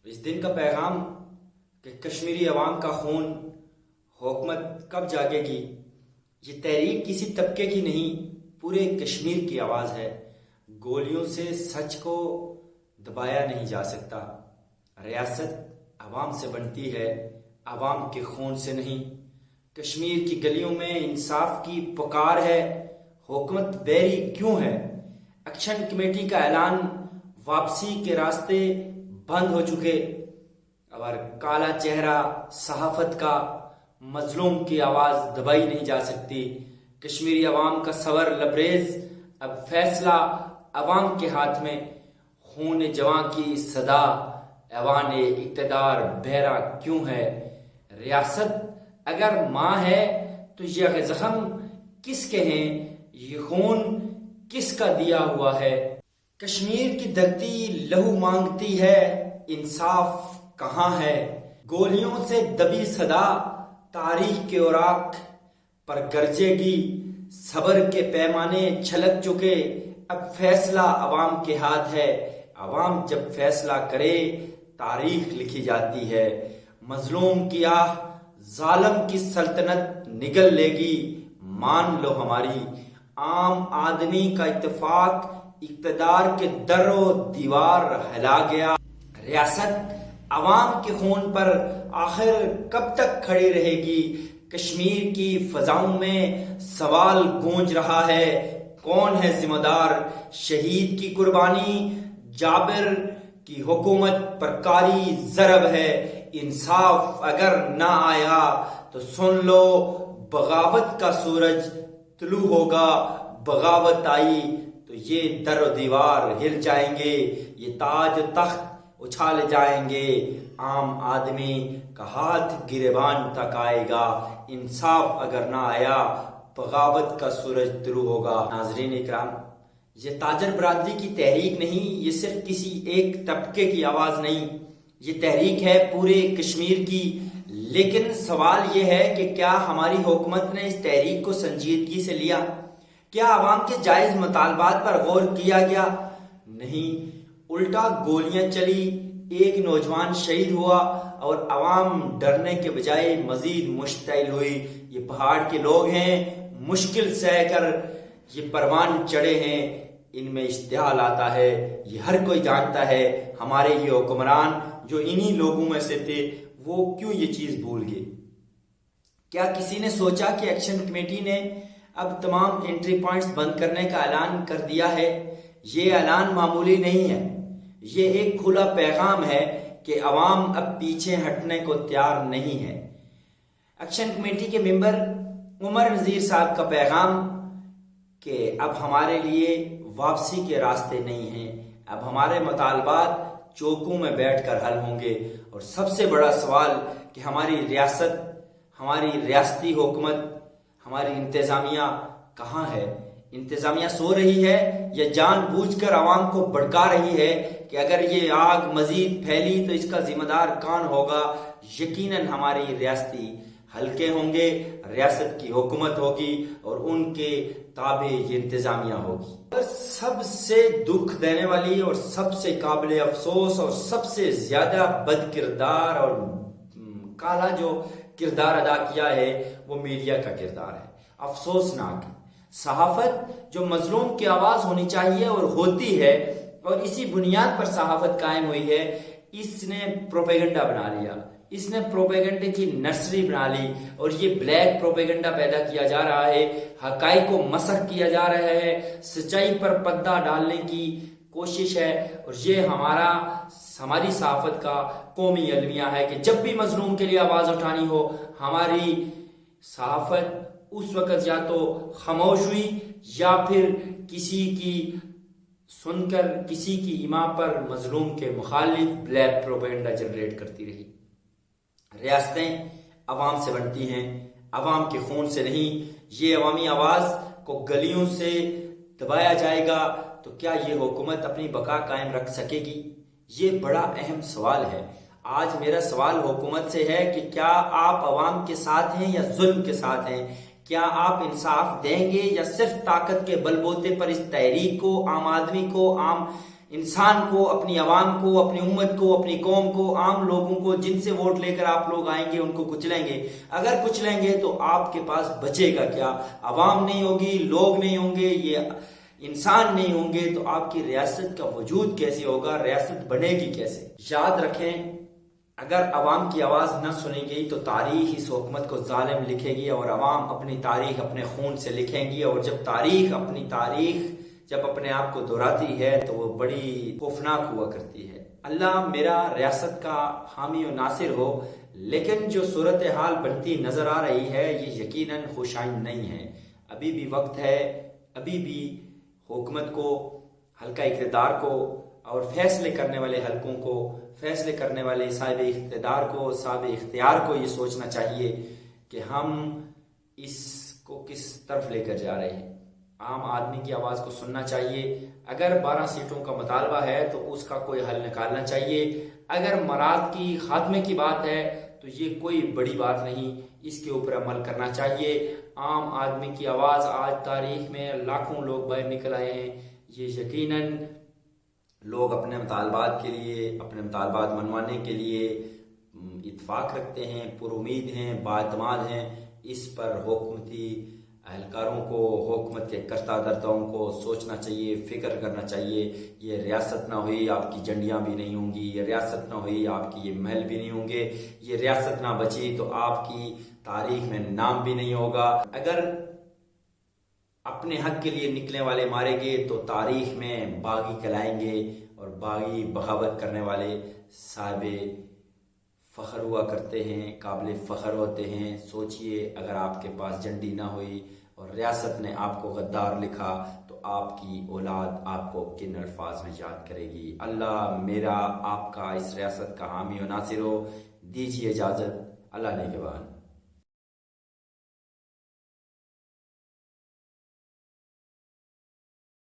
اس دن کا پیغام کہ کشمیری عوام کا خون، حکومت کب جاگے گی، یہ تحریک کسی طبقے کی نہیں، پورے کشمیر کی آواز ہے۔ گولیوں سے سچ کو دبایا نہیں جا سکتا۔ ریاست عوام سے بنتی ہے، عوام کے خون سے نہیں۔ کشمیر کی گلیوں میں انصاف کی پکار ہے، حکومت بیری کیوں ہے؟ ایکشن کمیٹی کا اعلان، واپسی کے راستے بند ہو چکے، اور کالا چہرہ صحافت کا، مظلوم کی آواز دبائی نہیں جا سکتی۔ کشمیری عوام کا صبر لبریز، اب فیصلہ عوام کے ہاتھ میں۔ خون جواں کی صدا، ایوان اقتدار بہرا کیوں ہے؟ ریاست اگر ماں ہے تو یہ زخم کس کے ہیں؟ یہ خون کس کا دیا ہوا ہے؟ کشمیر کی دھرتی لہو مانگتی ہے، انصاف کہاں ہے؟ گولیوں سے دبی صدا تاریخ کے اوراق پر گرجے گی، صبر کے پیمانے چھلک چکے، اب فیصلہ عوام کے ہاتھ ہے۔ عوام جب فیصلہ کرے تاریخ لکھی جاتی ہے۔ مظلوم کی آہ ظالم کی سلطنت نگل لے گی، مان لو ہماری۔ عام آدمی کا اتفاق اقتدار کے در و دیوار ہلا گیا۔ ریاست عوام کے خون پر آخر کب تک کھڑی رہے گی؟ کشمیر کی فضاؤں میں سوال گونج رہا ہے، کون ہے ذمہ دار؟ شہید کی قربانی، جابر کی حکومت پر کاری ضرب ہے۔ انصاف اگر نہ آیا تو سن لو، بغاوت کا سورج طلوع ہوگا۔ بغاوت آئی تو یہ در و دیوار ہل جائیں گے، یہ تاج و تخت اچھال جائیں گے، عام آدمی کا ہاتھ گریبان تک آئے گا۔ انصاف اگر نہ آیا، بغاوت کا سورج طلوع ہوگا۔ ناظرین اکرام، یہ تاجر برادری کی تحریک نہیں، یہ صرف کسی ایک طبقے کی آواز نہیں، یہ تحریک ہے پورے کشمیر کی۔ لیکن سوال یہ ہے کہ کیا ہماری حکومت نے اس تحریک کو سنجیدگی سے لیا؟ کیا عوام کے جائز مطالبات پر غور کیا گیا؟ نہیں، الٹا گولیاں چلی، ایک نوجوان شہید ہوا، اور عوام ڈرنے کے بجائے مزید مشتعل ہوئی۔ یہ پہاڑ کے لوگ ہیں، مشکل سہ کر یہ پروان چڑھے ہیں، ان میں اشتعال آتا ہے۔ یہ ہر کوئی جانتا ہے، ہمارے یہ حکمران جو انہی لوگوں میں سے تھے، وہ کیوں یہ چیز بھول گئے؟ کیا کسی نے سوچا کہ ایکشن کمیٹی نے اب تمام انٹری پوائنٹس بند کرنے کا اعلان کر دیا ہے؟ یہ اعلان معمولی نہیں ہے، یہ ایک کھلا پیغام ہے کہ عوام اب پیچھے ہٹنے کو تیار نہیں ہے۔ ایکشن کمیٹی کے ممبر عمر نذیر صاحب کا پیغام کہ اب ہمارے لیے واپسی کے راستے نہیں ہیں، اب ہمارے مطالبات چوکوں میں بیٹھ کر حل ہوں گے۔ اور سب سے بڑا سوال کہ ہماری ریاست، ہماری ریاستی حکومت، ہماری انتظامیہ کہاں ہے؟ انتظامیہ سو رہی ہے یا جان بوجھ کر عوام کو بھڑکا رہی ہے کہ اگر یہ آگ مزید پھیلی تو اس کا ذمہ دار کون ہوگا؟ یقیناً ہماری ریاستی حلقے ہوں گے، ریاست کی حکومت ہوگی اور ان کے تابع یہ انتظامیہ ہوگی۔ سب سے دکھ دینے والی اور سب سے قابل افسوس اور سب سے زیادہ بد کردار اور کالا جو کردار ادا کیا ہے وہ میڈیا کا کردار ہے۔ افسوسناک ہے۔ صحافت جو مظلوم کی آواز ہونی چاہیے اور ہوتی ہے، اور اسی بنیاد پر صحافت قائم ہوئی ہے، اس نے پروپیگنڈا بنا لیا، اس نے پروپیگنڈے کی نرسری بنا لی، اور یہ بلیک پروپیگنڈا پیدا کیا جا رہا ہے، حقائق کو مسخ کیا جا رہا ہے، سچائی پر پردہ ڈالنے کی کوشش ہے۔ اور یہ ہماری صحافت کا قومی المیہ ہے کہ جب بھی مظلوم کے لیے آواز اٹھانی ہو، ہماری صحافت اس وقت یا تو خاموش ہوئی یا پھر کسی کی سن کر کسی کی ایما پر مظلوم کے مخالف بلیک پروپیگنڈا جنریٹ کرتی رہی۔ ریاستیں عوام سے بنتی ہیں، عوام کے خون سے نہیں۔ یہ عوامی آواز کو گلیوں سے دبایا جائے گا تو کیا یہ حکومت اپنی بقا قائم رکھ سکے گی؟ یہ بڑا اہم سوال ہے۔ آج میرا سوال حکومت سے ہے کہ کیا آپ عوام کے ساتھ ہیں یا ظلم کے ساتھ ہیں؟ کیا آپ انصاف دیں گے یا صرف طاقت کے بل بوتے پر اس تحریک کو، عام آدمی کو، عام انسان کو، اپنی عوام کو، اپنی امت کو، اپنی قوم کو، عام لوگوں کو جن سے ووٹ لے کر آپ لوگ آئیں گے ان کو کچلیں گے. اگر کچلیں گے تو آپ کے پاس بچے گا کیا؟ عوام نہیں ہوگی، لوگ نہیں ہوں گے، یہ انسان نہیں ہوں گے تو آپ کی ریاست کا وجود کیسے ہوگا؟ ریاست بنے گی کیسے؟ یاد رکھیں، اگر عوام کی آواز نہ سنی گئی تو تاریخ اس حکومت کو ظالم لکھے گی، اور عوام اپنی تاریخ اپنے خون سے لکھیں گی. اور جب تاریخ اپنے آپ کو دہراتی ہے تو وہ بڑی خوفناک ہوا کرتی ہے. اللہ میرا ریاست کا حامی و ناصر ہو، لیکن جو صورتحال بنتی نظر آ رہی ہے یہ یقیناً خوشائند نہیں ہے. ابھی بھی وقت ہے، ابھی بھی حکومت کو، حلقہ اقتدار کو اور فیصلے کرنے والے حلقوں کو، فیصلے کرنے والے صاحب اقتدار کو، صاحب اختیار کو یہ سوچنا چاہیے کہ ہم اس کو کس طرف لے کر جا رہے ہیں. عام آدمی کی آواز کو سننا چاہیے. اگر 12 سیٹوں کا مطالبہ ہے تو اس کا کوئی حل نکالنا چاہیے. اگر مراد کی خاتمے کی بات ہے تو یہ کوئی بڑی بات نہیں، اس کے اوپر عمل کرنا چاہیے. عام آدمی کی آواز آج تاریخ میں لاکھوں لوگ باہر نکل آئے ہیں. یہ یقیناً لوگ اپنے مطالبات کے لیے، اپنے مطالبات منوانے کے لیے اتفاق رکھتے ہیں، پر امید ہیں، باعتماد ہیں. اس پر حکومتی اہلکاروں کو، حکومت کے کرتا دھرتاؤں کو سوچنا چاہیے، فکر کرنا چاہیے. یہ ریاست نہ ہوئی آپ کی جھنڈیاں بھی نہیں ہوں گی، یہ ریاست نہ ہوئی آپ کی یہ محل بھی نہیں ہوں گے، یہ ریاست نہ بچی تو آپ کی تاریخ میں نام بھی نہیں ہوگا. اگر اپنے حق کے لیے نکلنے والے مارے گئے تو تاریخ میں باغی کہلائیں گے، اور باغی بغاوت کرنے والے صاحب فخر ہوا کرتے ہیں، قابل فخر ہوتے ہیں. سوچئے اگر آپ کے پاس جھنڈی نہ ہوئی اور ریاست نے آپ کو غدار لکھا تو آپ کی اولاد آپ کو کن الفاظ میں یاد کرے گی. اللہ میرا آپ کا اس ریاست کا حامی و ناصر ہو. دیجیے اجازت. اللہ نگہبان.